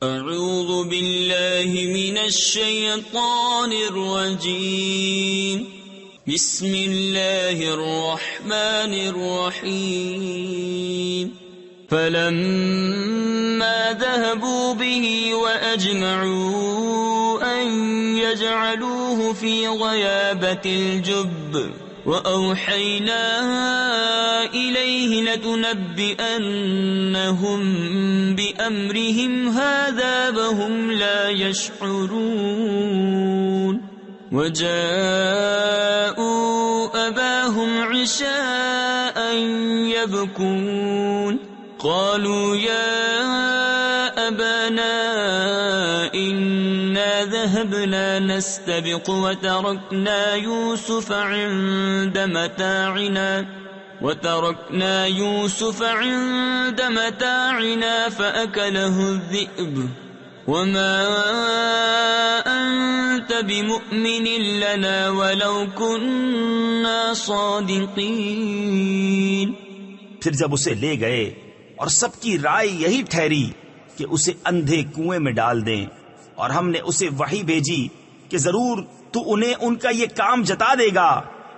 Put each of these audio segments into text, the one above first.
اعوذ باللہ من الشیطان الرجیم بسم اللہ الرحمن الرحیم فلما ذهبوا به وأجمعوا أن يجعلوه في غيابة الجب وأوحينا إليه لتنبئنهم بأمرهم هذا وهم لا يشعرون وجاءوا أباهم عشاء يبكون قالوا يا أبانا إنا ذهبنا نستبق وتركنا يوسف عند متاعنا فأكله الذئب وما أنت بمؤمن لنا ولو كنا صادقين۔ پھر جب اسے لے گئے اور سب کی رائے یہی ٹھہری کہ اسے اندھے کنویں میں ڈال دیں، اور ہم نے اسے وحی بھیجی کہ ضرور تو انہیں ان کا یہ کام جتا دے گا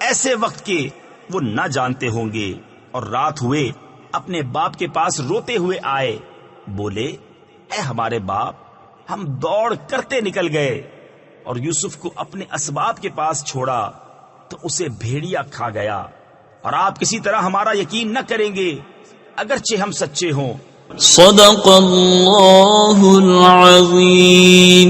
ایسے وقت کے وہ نہ جانتے ہوں گے۔ اور رات ہوئے اپنے باپ کے پاس روتے ہوئے آئے، بولے اے ہمارے باپ، ہم دوڑ کرتے نکل گئے اور یوسف کو اپنے اسباب کے پاس چھوڑا تو اسے بھیڑیا کھا گیا، اور آپ کسی طرح ہمارا یقین نہ کریں گے اگرچہ ہم سچے ہوں۔ صدق اللہ العظیم۔